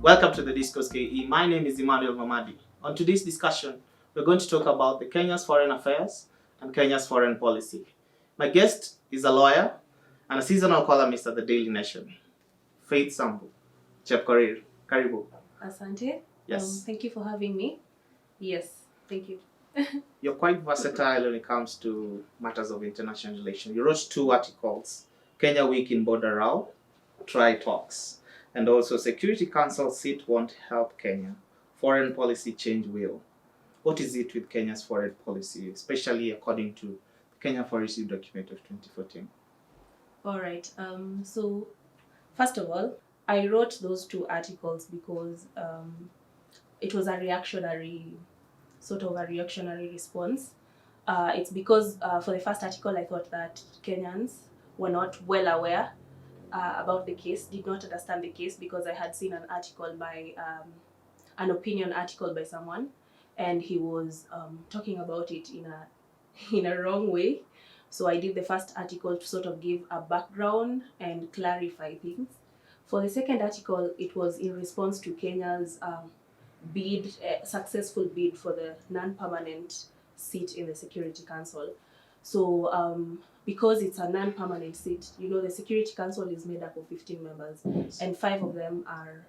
Welcome to the Discourse KE. My name is Emmanuel Mamadi. On today's discussion, we're going to talk about the Kenya's foreign affairs and Kenya's foreign policy. My guest is a lawyer and a seasonal columnist at the Daily Nation, Faith Sambu. Chepkorir, karibu. Asante. Yes. Thank you for having me. Yes, thank you. You're quite versatile when it comes to matters of international relations. You wrote 2 articles, Kenya Week in Border Row, Try Talks, and also Security Council seat won't help Kenya. Foreign policy change will. What is it with Kenya's foreign policy, especially according to the Kenya Foreign Policy document of 2014? All right. So, first of all, I wrote those 2 articles because it was a reactionary response. It's because for the first article, I thought that Kenyans were not well aware about the case, did not understand the case, because I had seen an article by an opinion article by someone, and he was talking about it in a wrong way. So I did the first article to sort of give a background and clarify things. For the second article, it was in response to Kenya's successful bid for the non-permanent seat in the Security Council. So because it's a non-permanent seat, the Security Council is made up of 15 members, and 5 of them are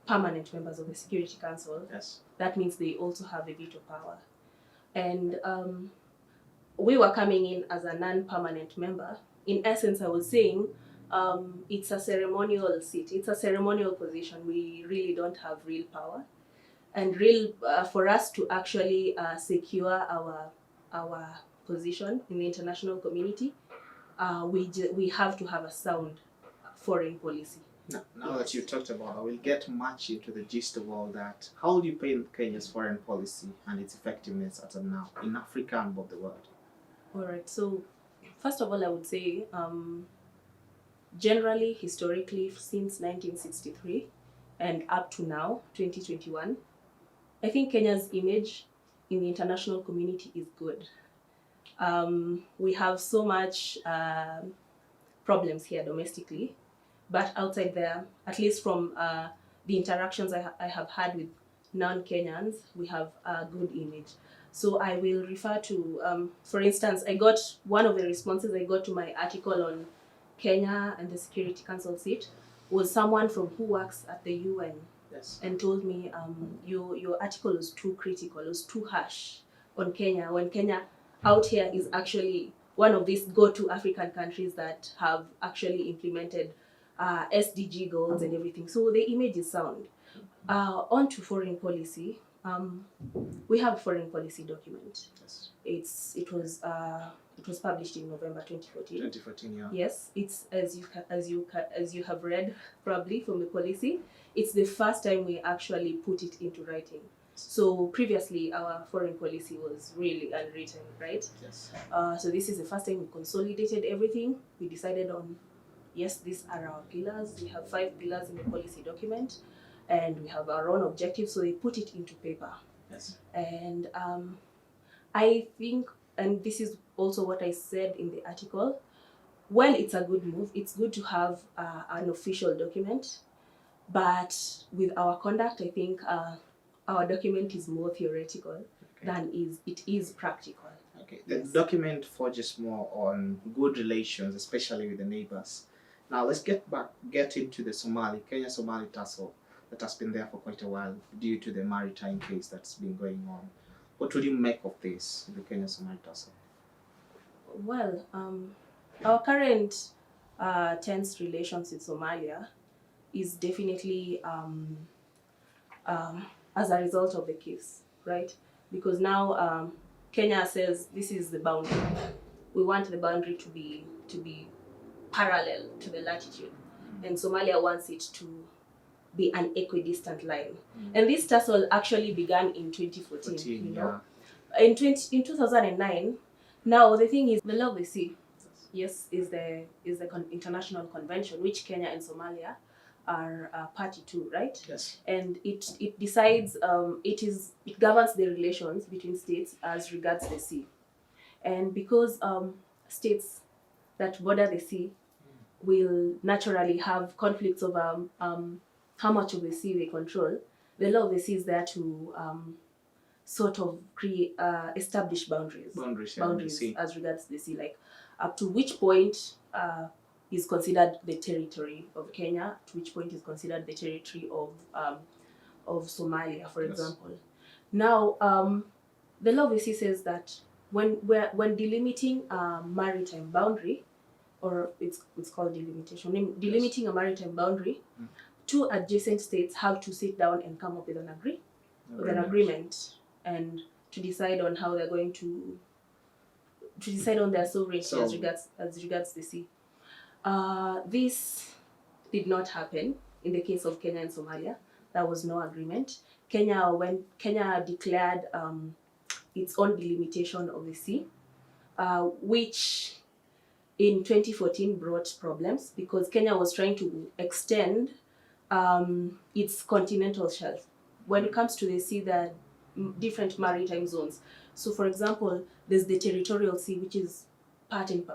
permanent members of the Security Council. Yes. That means they also have a veto power. And we were coming in as a non-permanent member. In essence, I was saying it's a ceremonial seat. It's a ceremonial position. We really don't have real power. And for us to actually secure our position in the international community, we have to have a sound foreign policy. Now that you talked about, I will get much into the gist of all that. How do you paint Kenya's foreign policy and its effectiveness as of now in Africa and above the world? All right. So, first of all, I would say, generally, historically, since 1963 and up to now, 2021, I think Kenya's image in the international community is good. We have so much problems here domestically, but outside there, at least from the interactions I have had with non-Kenyans, we have a good image. So I will refer to, for instance, one of the responses I got to my article on Kenya and the Security Council seat was someone who works at the UN. Yes. And told me, your article was too critical, it was too harsh on Kenya, when Kenya out here is actually one of these go-to African countries that have actually implemented SDG goals and everything. So the image is sound. On to foreign policy. We have a foreign policy document. Yes. It was published in November 2014. 2014, yeah. Yes, it's as you have read probably from the policy. It's the first time we actually put it into writing. So previously, our foreign policy was really unwritten, right? Yes. So this is the first time we consolidated everything. We decided on, yes, these are our pillars. We have 5 pillars in the policy document, and we have our own objectives. So they put it into paper. Yes. And I think, and this is also what I said in the article, well, it's a good move. It's good to have an official document. But with our conduct, I think our document is more theoretical than it is practical. Okay. The document focuses more on good relations, especially with the neighbors. Now let's get into the Kenya-Somali tussle that has been there for quite a while due to the maritime case that's been going on. What would you make of this, the Kenya-Somali tussle? Well, our current tense relations with Somalia is definitely as a result of the case, right? Because now Kenya says this is the boundary. We want the boundary to be parallel to the latitude, and Somalia wants it to be an equidistant line. And this tussle actually began in 2014. Yeah. In 2009. Now the thing is, the law of the sea, yes, is the international convention which Kenya and Somalia are party to, right? Yes. And it decides, it governs the relations between states as regards the sea. And because states that border the sea will naturally have conflicts over how much of the sea they control, the law of the sea is there to sort of establish boundaries as regards the sea, like up to which point is considered the territory of Kenya, to which point is considered the territory of Somalia, for example. Now, the law of the sea says that when delimiting a maritime boundary, or it's called delimitation, delimiting a maritime boundary, two adjacent states have to sit down and come up with an agreement, and to decide on how they're going to decide on their sovereignty as regards the sea. This did not happen in the case of Kenya and Somalia. There was no agreement. When Kenya declared its own delimitation of the sea, which in 2014 brought problems because Kenya was trying to extend its continental shelf. When it comes to the sea, there are different maritime zones. So, for example, there's the territorial sea, which is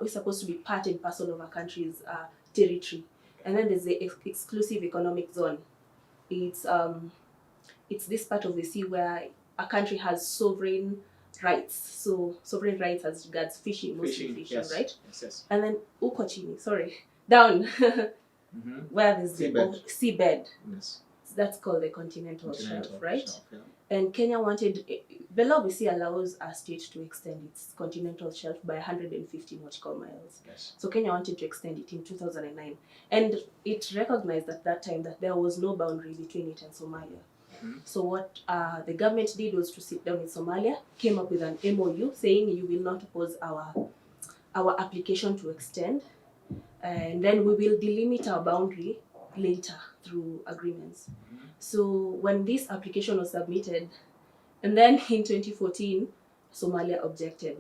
supposed to be part and parcel of a country's territory, and then there's the exclusive economic zone. It's this part of the sea where a country has sovereign rights. So sovereign rights as regards fishing, yes. Right? Yes. And then down, where there's the seabed. Yes. That's called the continental shelf, right? Yeah. And Kenya the law of the sea allows a state to extend its continental shelf by 150 nautical miles. Yes. So Kenya wanted to extend it in 2009. And it recognized at that time that there was no boundary between it and Somalia. So what the government did was to sit down with Somalia, came up with an MOU saying you will not oppose our application to extend, and then we will delimit our boundary later through agreements. So when this application was submitted, and then in 2014, Somalia objected.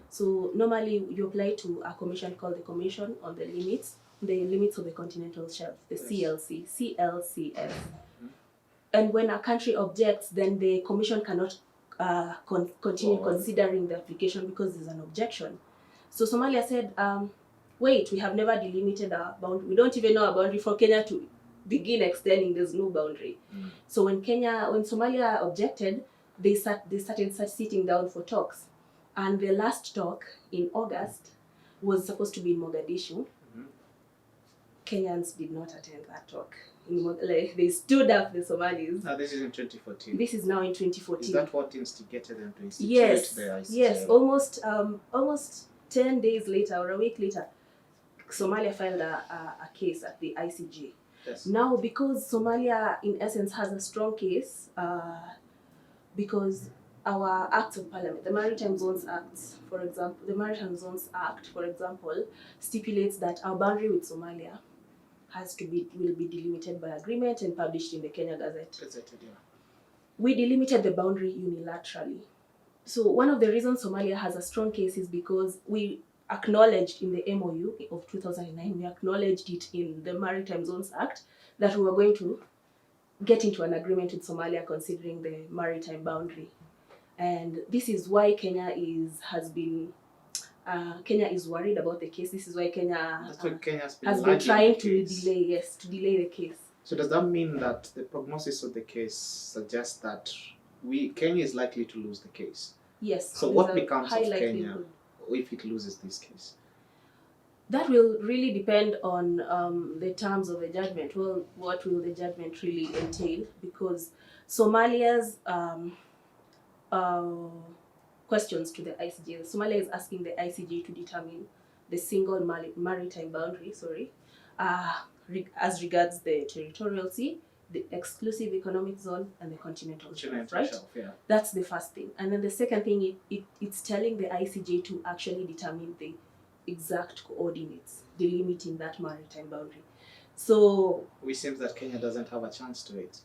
So normally you apply to a commission called the Commission on the Limits of the Continental Shelf, the CLCS. And when a country objects, then the commission cannot continue considering the application because there's an objection. So Somalia said, wait, we have never delimited our boundary. We don't even know a boundary for Kenya to begin extending. There's no boundary. So when Somalia objected, they started sitting down for talks. And the last talk in August was supposed to be in Mogadishu. Kenyans did not attend that talk. They stood up the Somalis. Now this is in 2014. This is now in 2014. Is that what instigated them to institute the ICJ? Yes. Almost 10 days later or a week later, Somalia filed a case at the ICJ. Yes. Now, because Somalia, in essence, has a strong case, because our Acts of Parliament, the Maritime Zones Act, for example, stipulates that our boundary with Somalia will be delimited by agreement and published in the Kenya Gazette. Yeah. We delimited the boundary unilaterally. So one of the reasons Somalia has a strong case is because we acknowledged in the MOU of 2009, we acknowledged it in the Maritime Zones Act that we were going to get into an agreement with Somalia considering the maritime boundary. And this is why Kenya is worried about the case. This is why Kenya has been trying to delay the case. So does that mean that the prognosis of the case suggests that Kenya is likely to lose the case? Yes. So what becomes of Kenya if it loses this case? That will really depend on the terms of the judgment. Well, what will the judgment really entail? Because Somalia's questions to the ICJ. Somalia is asking the ICJ to determine the single maritime boundary, as regards the territorial sea, the exclusive economic zone, and the continental shelf, right? Yeah. That's the first thing. And then the second thing, it's telling the ICJ to actually determine the exact coordinates delimiting that maritime boundary. So which seems that Kenya doesn't have a chance to it.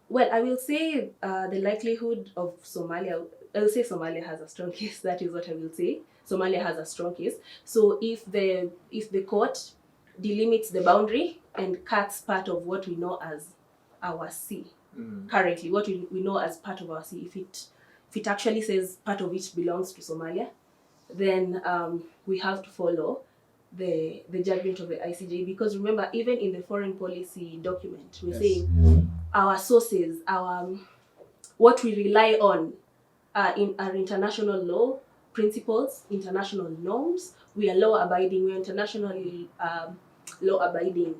Well, I will say the likelihood of Somalia, I'll say Somalia has a strong case. That is what I will say. Somalia has a strong case. So if the court delimits the boundary and cuts part of what we know as our sea, currently, what we know as part of our sea, if it actually says part of it belongs to Somalia, then we have to follow the judgment of the ICJ, because remember, even in the foreign policy document, we're Yes. saying our sources, what we rely on in our international law principles, international norms. We are law-abiding. We are internationally law-abiding.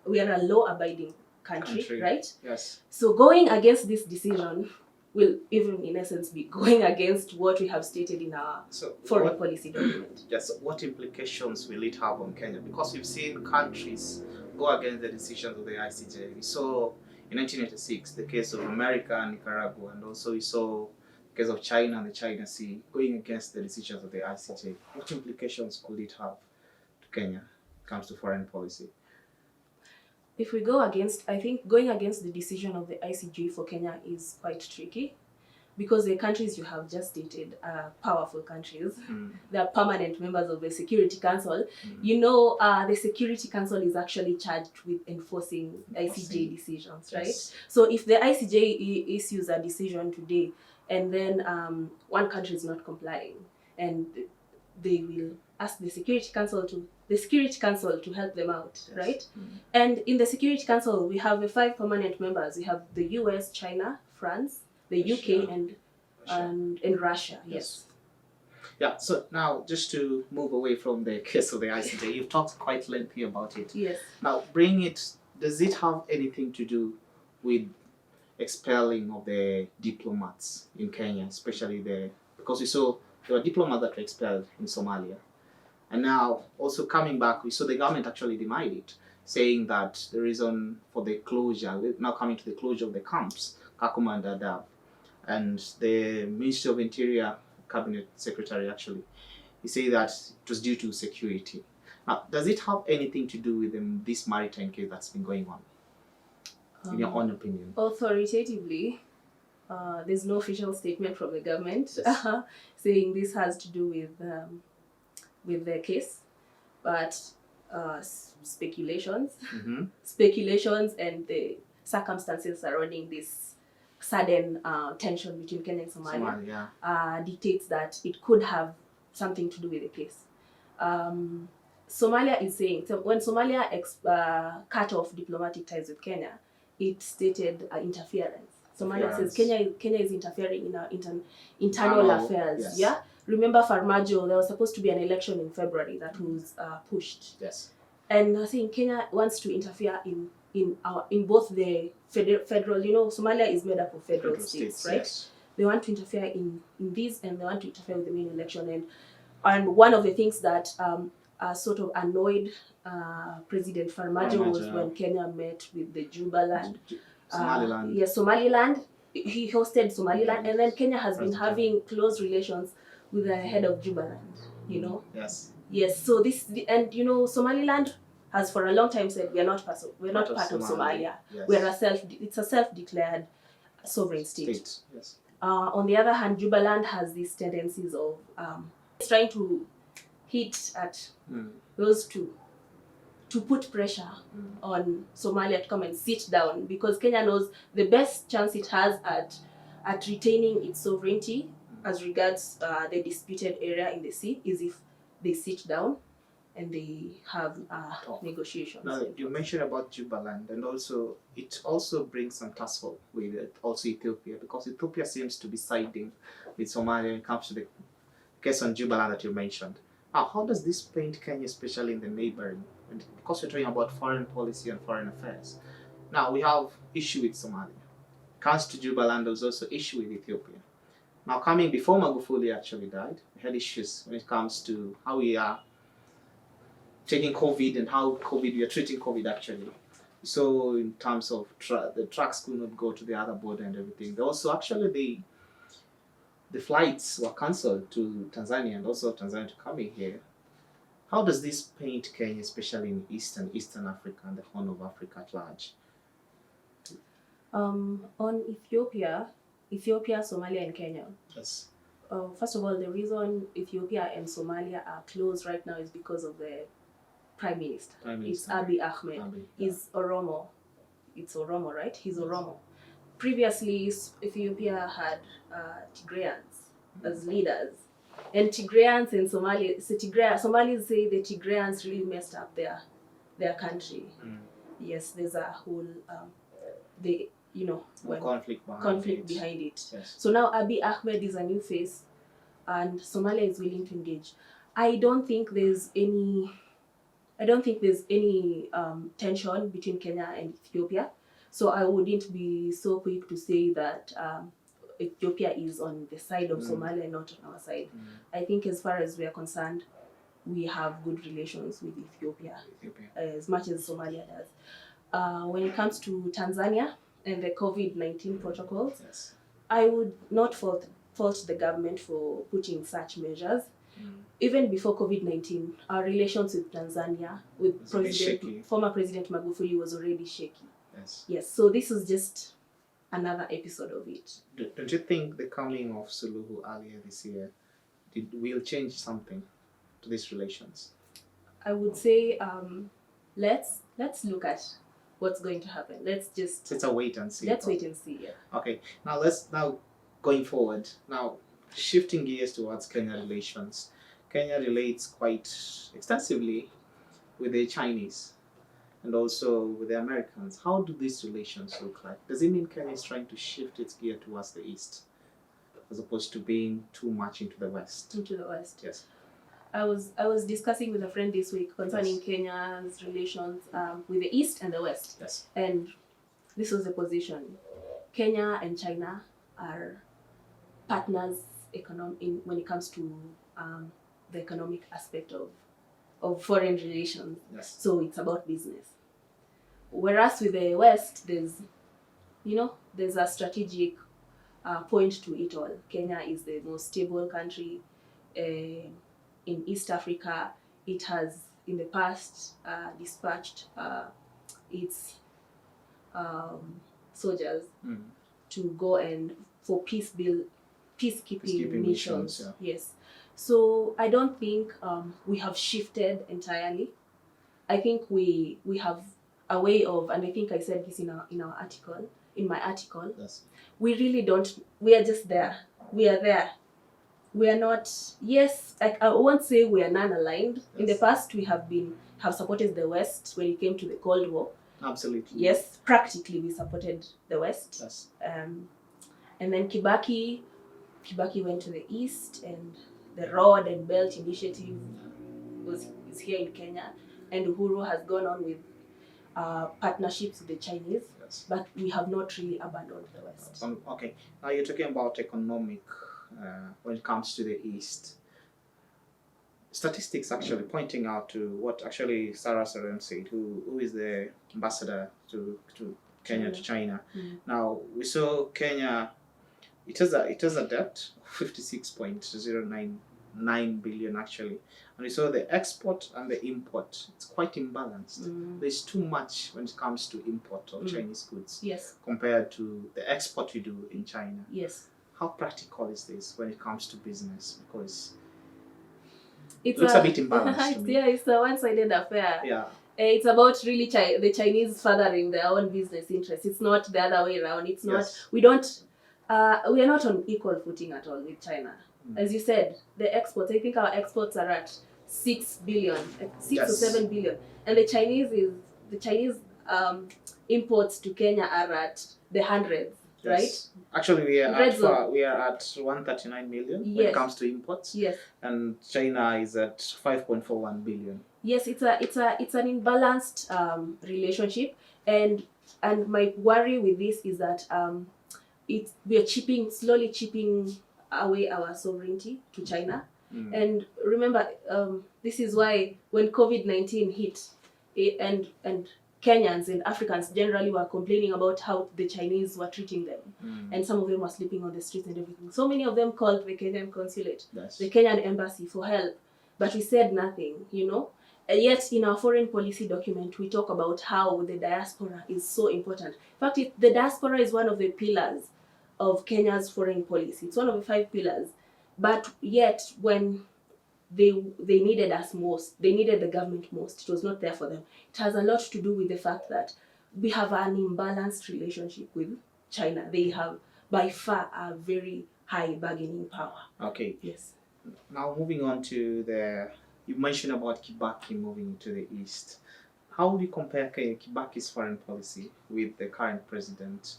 We are a law-abiding country, right? Yes. So going against this decision will even, in essence, be going against what we have stated in our foreign policy document. Yes. What implications will it have on Kenya? Because we've seen countries go against the decisions of the ICJ. We saw in 1986 the case of America and Nicaragua, and also we saw the case of China and the China Sea going against the decisions of the ICJ. What implications could it have to Kenya when it comes to foreign policy? If we go against, I think going against the decision of the ICJ for Kenya is quite tricky, because the countries you have just stated are powerful countries. They are permanent members of the Security Council. You know, the Security Council is actually charged with enforcing ICJ decisions, right? Yes. So if the ICJ issues a decision today, and then one country is not complying, and they will ask the Security Council to help them out, yes. Right? And in the Security Council, we have the 5 permanent members. We have the US, China, France, the UK, and Russia. Yes. Yeah. So now, just to move away from the case of the ICJ, you've talked quite lengthy about it. Yes. Now, does it have anything to do with expelling of the diplomats in Kenya, especially because we saw there were diplomats that were expelled in Somalia. And now, also coming back, we saw the government actually denied it, saying that the reason for the closure, now coming to the closure of the camps, Kakuma and Dadaab, and the Ministry of Interior Cabinet Secretary actually, he said that it was due to security. Now, does it have anything to do with this maritime case that's been going on, in your own opinion? Authoritatively, there's no official statement from the government, yes, saying this has to do with the case, but speculations and the circumstances surrounding this sudden tension between Kenya and Somalia dictates that it could have something to do with the case. Somalia is saying, so when Somalia cut off diplomatic ties with Kenya, it stated interference. Somalia says Kenya is interfering in our internal affairs. Yes. Yeah. Remember Farmajo, there was supposed to be an election in February that was pushed. Yes. And I think Kenya wants to interfere in both the federal, you know, Somalia is made up of federal states, right? Yes. They want to interfere in these, and they want to interfere with the main election. And one of the things that sort of annoyed President Farmajo was when Kenya met with the Jubaland. Somaliland. Yes, Somaliland. He hosted Somaliland, and then Kenya has been having close relations with the head of Jubaland, you know. Yes. Yes. So and you know, Somaliland has for a long time said we are not part of Somalia. Yes. It's a self-declared sovereign state. Yes. On the other hand, Jubaland has these tendencies of trying to hit at those two, to put pressure on Somalia to come and sit down, because Kenya knows the best chance it has at retaining its sovereignty as regards the disputed area in the sea is if they sit down and they have negotiations. Now, you mentioned about Jubaland, and also it also brings some tussle with also Ethiopia, because Ethiopia seems to be siding with Somalia when it comes to the case on Jubaland that you mentioned. Now, how does this paint Kenya, especially in the neighboring? Because we're talking about foreign policy and foreign affairs. Now, we have issue with Somalia. Comes to Jubaland, there's also issue with Ethiopia. Now, coming before Magufuli actually died, we had issues when it comes to how we are taking COVID and how we are treating COVID actually. So in terms of the trucks could not go to the other border and everything. They also actually the flights were cancelled to Tanzania, and also Tanzania to coming here. How does this paint Kenya, especially in Eastern Africa and the Horn of Africa at large? On Ethiopia, Somalia, and Kenya. Yes. First of all, the reason Ethiopia and Somalia are close right now is because of the Prime Minister. It's Abiy Ahmed. He's Oromo. It's Oromo, right? He's Oromo. Previously, Ethiopia had Tigrayans as leaders. And Tigrayans and Somalis say the Tigrayans really messed up their country. Yes, there's a whole conflict behind it. Yes. So now Abiy Ahmed is a new face, and Somalia is willing to engage. I don't think there's any tension between Kenya and Ethiopia. So I wouldn't be so quick to say that Ethiopia is on the side of Somalia, not on our side. I think as far as we are concerned, we have good relations with Ethiopia. As much as Somalia does. When it comes to Tanzania and the COVID-19 protocols, yes, I would not fault the government for putting such measures. Even before COVID-19, our relations with Tanzania, with former President Magufuli, was already shaky. Yes, so this is just another episode of it. Don't you think the coming of Suluhu earlier this year will change something to these relations? I would say let's look at what's going to happen. Let's a wait and see. Let's wait and see. Yeah. Okay. Now going forward. Now shifting gears towards Kenya relations. Kenya relates quite extensively with the Chinese and also with the Americans. How do these relations look like? Does it mean Kenya is trying to shift its gear towards the east as opposed to being too much into the west? Into the west. Yes. I was discussing with a friend this week concerning Kenya's relations with the east and the west. Yes. And this was the position. Kenya and China are partners when it comes to the economic aspect of foreign relations. Yes. So it's about business. Whereas with the West, there's a strategic point to it all. Kenya is the most stable country in East Africa. It has in the past dispatched its soldiers to go and for peacekeeping missions. Yeah. Yes. So I don't think we have shifted entirely. I think we have a way of, and I think I said this in my article. Yes. We really don't. We are just there. We are there. We are not. Yes, I won't say we are non-aligned. Yes. In the past, we have supported the West when it came to the Cold War. Absolutely. Yes, practically we supported the West. Yes. And then Kibaki went to the East, and the Road and Belt Initiative is here in Kenya, and Uhuru has gone on with partnerships with the Chinese. Yes. But we have not really abandoned the West. Okay, now you're talking about economic when it comes to the East. Statistics actually pointing out to what actually Sarah Saren said, who is the ambassador to Kenya to China. Now we saw Kenya. It has a debt of 56.099 billion actually, and we saw the export and the import. It's quite imbalanced. There's too much when it comes to import of Chinese goods. Yes. Compared to the export we do in China. Yes. How practical is this when it comes to business? Because it looks a bit imbalanced to me. Yeah, it's a one-sided affair. Yeah. It's about really the Chinese furthering their own business interests. It's not the other way around. It's not. Yes. We are not on equal footing at all with China. As you said, the exports, I think our exports are at 6 billion, 6 yes. or 7 billion. And the Chinese imports to Kenya are at the hundreds, yes. right? Actually, we are at 139 million yes. when it comes to imports. Yes. And China is at 5.41 billion. Yes, it's an imbalanced relationship, and my worry with this is that we are slowly chipping away our sovereignty to China. And remember, this is why when COVID-19 hit, and Kenyans and Africans generally were complaining about how the Chinese were treating them, and some of them were sleeping on the streets and everything. So many of them called the Kenyan consulate, yes. the Kenyan embassy for help, but we said nothing, And yet, in our foreign policy document, we talk about how the diaspora is so important. In fact, the diaspora is one of the pillars of Kenya's foreign policy. It's one of the 5 pillars. But yet, when they needed us most, they needed the government most, it was not there for them. It has a lot to do with the fact that we have an imbalanced relationship with China. They have, by far, a very high bargaining power. Okay. Yes. Now moving on to you mentioned about Kibaki moving to the east. How would you compare Kibaki's foreign policy with the current president,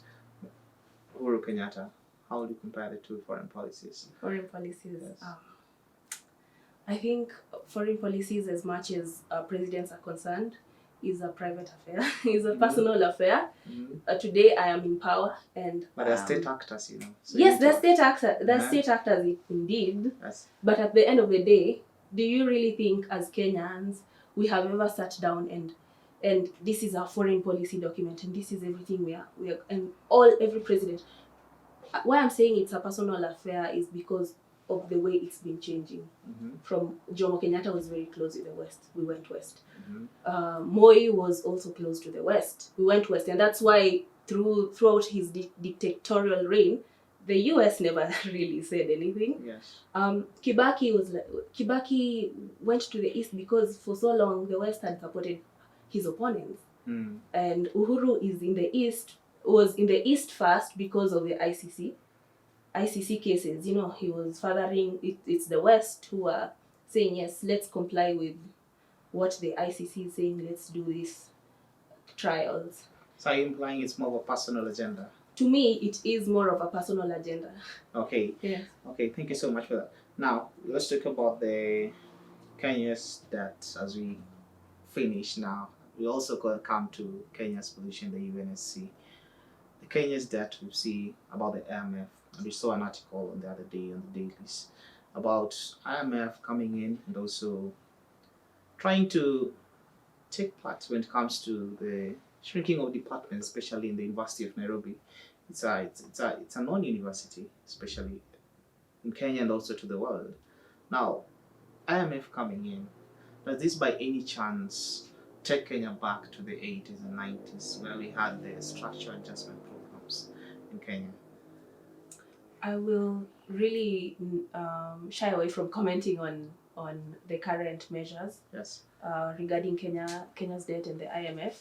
Uhuru Kenyatta? How would you compare the two foreign policies? Foreign policies. Yes. I think foreign policies, as much as presidents are concerned, is a private affair. Is a personal affair. Today I am in power, and but they're state actors, So yes, they're state actors. They're state actors indeed. Yes. But at the end of the day, do you really think, as Kenyans, we have ever sat down and this is our foreign policy document, and this is everything we are and every president. Why I'm saying it's a personal affair is because of the way it's been changing. From Jomo Kenyatta was very close to the west. We went west. Moi was also close to the west. We went west, and that's why throughout his dictatorial reign, the US never really said anything. Yes. Kibaki went to the east because for so long the west had supported his opponents, and Uhuru is in the east. Was in the east first because of the ICC cases. He was fathering it. It's the West who are saying, yes, let's comply with what the ICC is saying. Let's do these trials. So are you implying it's more of a personal agenda? To me, it is more of a personal agenda. Okay. Yeah. Okay, thank you so much for that. Now, let's talk about the Kenya's debt as we finish now. We also come to Kenya's position in the UNSC. The Kenya's debt, we see about the IMF, and we saw an article on the other day on the dailies about IMF coming in and also trying to take part when it comes to the shrinking of departments, especially in the University of Nairobi. It's a non-university, especially in Kenya and also to the world. Now, IMF coming in, does this by any chance take Kenya back to the 80s and 90s where we had the structural adjustment programs in Kenya? I will really shy away from commenting on the current measures. Yes. Regarding Kenya's debt and the IMF,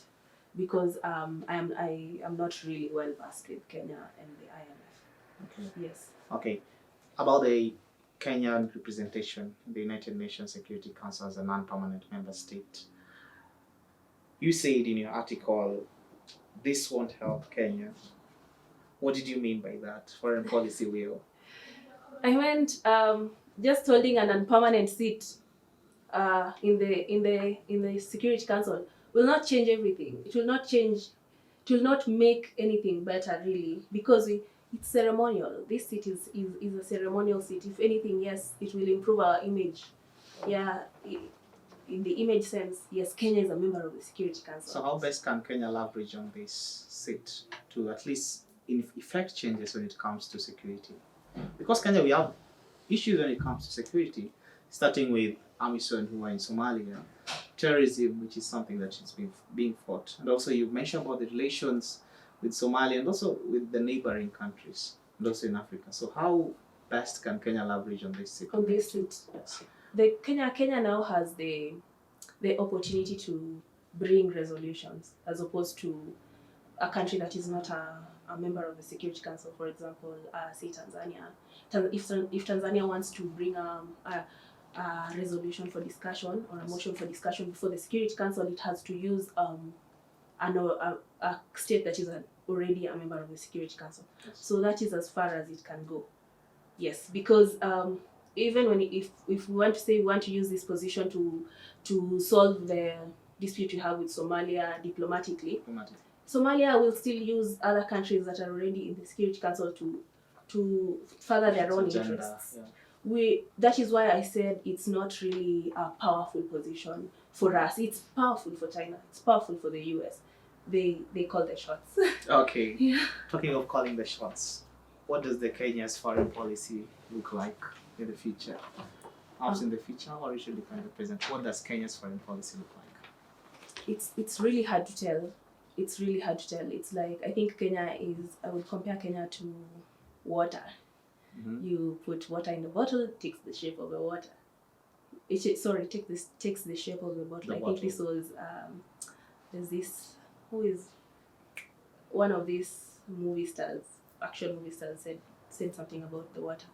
because I am not really well versed with Kenya and the IMF. Okay. Yes. Okay. About the Kenyan representation in the United Nations Security Council as a non-permanent member state, you said in your article, this won't help Kenya. What did you mean by that? Foreign policy will? I meant just holding an unpermanent seat in the Security Council will not change everything. It will not change. It will not make anything better, really, because it's ceremonial. This seat is a ceremonial seat. If anything, yes, it will improve our image. Yeah, in the image sense, yes, Kenya is a member of the Security Council. So how best can Kenya leverage on this seat to at least effect changes when it comes to security? Because Kenya, we have issues when it comes to security, starting with AMISOM who are in Somalia, terrorism, which is something that is being fought. And also you mentioned about the relations with Somalia and also with the neighboring countries, and also in Africa. So how best can Kenya leverage on this seat? On this seat? Yes. The Kenya now has the opportunity to bring resolutions as opposed to a country that is not a member of the Security Council, for example, say Tanzania. If Tanzania wants to bring a resolution for discussion or a motion for discussion before the Security Council, it has to use a state that is already a member of the Security Council. Yes. So that is as far as it can go. Yes, because even if we want to say we want to use this position to solve the dispute we have with Somalia diplomatically. Somalia will still use other countries that are already in the Security Council to further their own interests. Yeah. That is why I said it's not really a powerful position for us. It's powerful for China. It's powerful for the US. They call the shots. Okay. Yeah. Talking of calling the shots, what does the Kenya's foreign policy look like in the future? Perhaps in the future, or it should be kind of present. What does Kenya's foreign policy look like? It's really hard to tell. It's really hard to tell. It's like, I think Kenya is, I would compare Kenya to water. Mm-hmm. You put water in the bottle, it takes the shape of the water. Takes the shape of the bottle. I think this was, there's this, who is one of these movie stars, action movie stars said something about the water.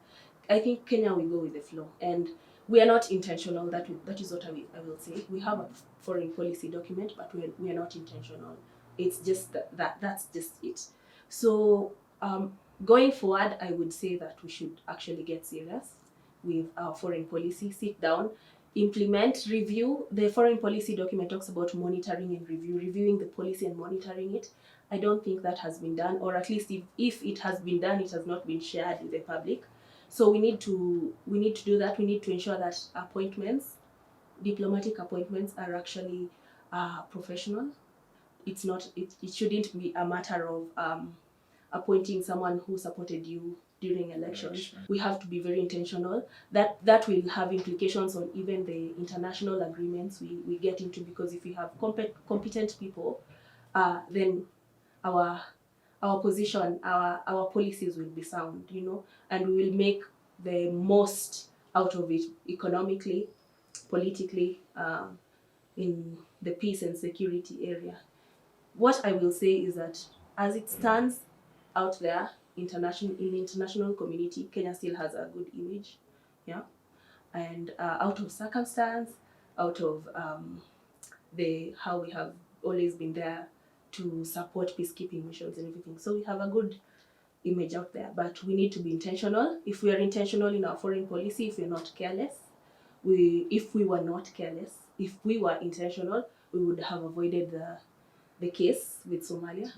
I think Kenya will go with the flow, and we are not intentional. That is what I will say. We have a foreign policy document, but we are not intentional. It's just that's just it. So going forward, I would say that we should actually get serious with our foreign policy. Sit down, implement, review. The foreign policy document talks about monitoring and reviewing the policy and monitoring it. I don't think that has been done, or at least if it has been done, it has not been shared with the public. So we need to do that. We need to ensure that diplomatic appointments are actually professional. It shouldn't be a matter of appointing someone who supported you during elections. We have to be very intentional. That will have implications on even the international agreements we get into, because if we have competent people, then our position, our policies will be sound, and we will make the most out of it economically, politically, in the peace and security area. What I will say is that as it stands out there, in the international community, Kenya still has a good image, yeah, and out of circumstance, out of how we have always been there to support peacekeeping missions and everything. So we have a good image out there, but we need to be intentional. If we are intentional in our foreign policy, if we are not careless, if we were intentional, we would have avoided the case with Somalia.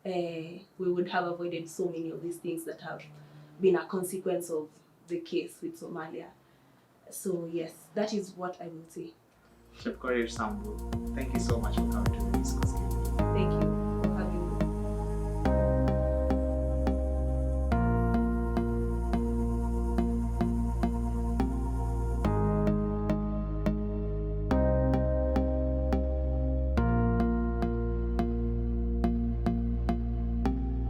We would have avoided so many of these things that have been a consequence of the case with Somalia. So yes, that is what I will say. Chepkorir Sambu, thank you so much for coming to the discourse.